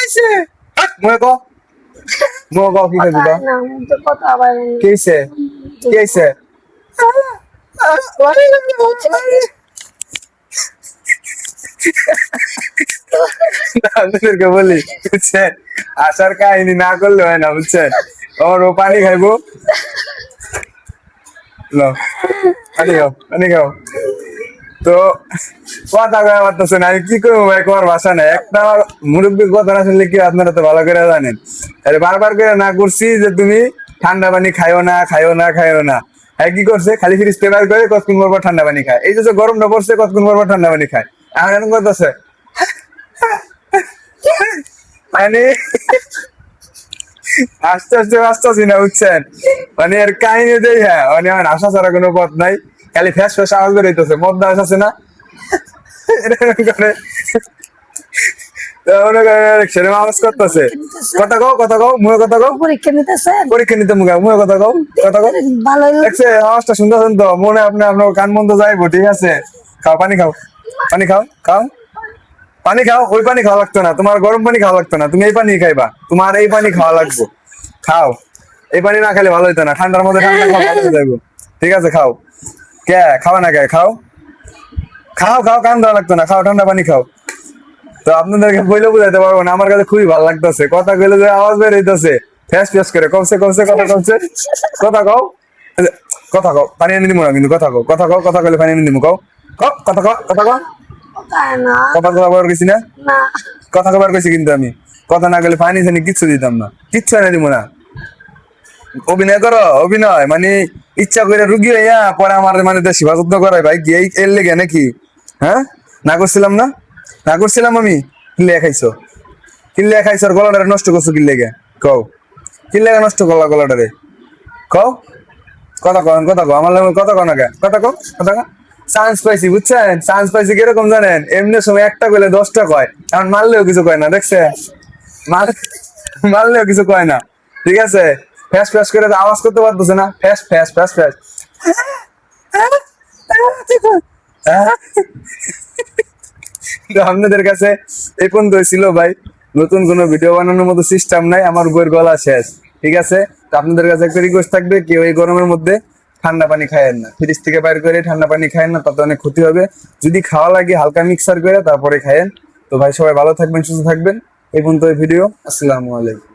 হইছে মুয়ে কও মুয়ে কও কি খাইবি কও কি হইছে কি হইছে আপনাদেরকে বলি বুঝছেন আসার কাহিনী না করলে হয় না বুঝছেন ওর ও পানি খাইবো নাও, পানি খাও পানি খাও তো কথা কয়ে পারতেছেন আমি কি করবো ভাই তোমার ভাষা নাই একটা মুরব্বীর কথা না শুনলে কি আপনারা তো ভালো করে জানেন আরে বারবার করে না করছি যে তুমি ঠান্ডা পানি খাইও না খাইও না খাইও না হ্যাঁ কি করছে খালি ফ্রিজ পেপার করে কতক্ষণ পর ঠান্ডা পানি খায় এই যে গরমটা পড়ছে কতক্ষণ পর ঠান্ডা পানি খায় এখন এরকম করতেছে মানে আস্তে আস্তে আসতেছি না বুঝছেন মানে এর কাহিনী দেই হ্যাঁ মানে আমার আশা ছাড়া কোনো পথ নাই খালি ফ্যাস ফ্যাস আওয়াজ বেরোইতেছে মদ আছে না এরকম করে সেরকম আওয়াজ করতেছে কথা কও মুখে কথা কও পরীক্ষা নিতে মুখে মুখে কথা কও দেখছে আওয়াজটা শুনতেছেন তো মনে আপনি আপনার কান বন্ধ যাইবো ঠিক আছে খাও পানি খাও পানি খাও খাও পানি খাও ওই পানি খাওয়া লাগতো না তোমার গরম পানি খাওয়া লাগতো না তুমি এই পানি খাইবা তোমার এই পানি খাওয়া লাগবে খাও এই পানি না খেলে ভালো হইতো না ঠান্ডার মধ্যে ঠান্ডা খাওয়া ভালো হয়ে যাইবো ঠিক আছে খাও কে খাওয়া না কে খাও খাও খাও কান দেওয়া লাগতো না খাও ঠান্ডা পানি খাও তো আপনাদেরকে বইলে বুঝাইতে পারবো না আমার কাছে খুবই ভালো লাগতেছে কথা কইলে যে আওয়াজ বের হইতেছে ফ্যাস ফ্যাস করে কমছে কমছে কথা কমছে কথা কও কথা কও পানি এনে দিমু না কিন্তু কথা কও কথা কইলে পানি এনে দিমু কও কও কথা কও কথা কও কথা কবার কইছি না কথা কবার কইছি কিন্তু আমি কথা না কইলে পানি জানি কিচ্ছু দিতাম না কিচ্ছু এনে দিমু না অভিনয় করো অভিনয় মানে ইচ্ছা করে রুগী হইয়া পরে আমার মানে সেবা যত্ন করাই ভাই কি এই এর লেগে নাকি হ্যাঁ না করছিলাম না না করছিলাম আমি কিল্লে খাইছো আর গলাটারে নষ্ট করছো কিল্লে কও কিল্লে নষ্ট করলা গলাটারে কও কথা কও আমার লাগে কথা কও না কথা কও চান্স পাইছি বুঝছেন চান্স পাইছি কিরকম জানেন এমনি সময় একটা কইলে 10টা কয় এখন মারলেও কিছু কয় না দেখছে মারলেও কিছু কয় না ঠিক আছে ফ্যাস ফ্যাস করে আওয়াজ করতে পারতেছে না ফ্যাস ফ্যাস ফ্যাস ফ্যাস আপনাদের কাছে এই পর্যন্ত ছিল ভাই নতুন কোনো ভিডিও বানানোর মতো সিস্টেম নাই আমার বইয়ের গলা শেষ ঠিক আছে তো আপনাদের কাছে একটা রিকোয়েস্ট থাকবে কেউ এই গরমের মধ্যে ঠান্ডা পানি খায়েন না ফ্রিজ থেকে বাইর করে ঠান্ডা পানি খায়েন না তাতে অনেক ক্ষতি হবে যদি খাওয়া লাগে হালকা মিক্সার করে তারপরে খায়েন তো ভাই সবাই ভালো থাকবেন সুস্থ থাকবেন এই পর্যন্ত ভিডিও আসসালামু আলাইকুম।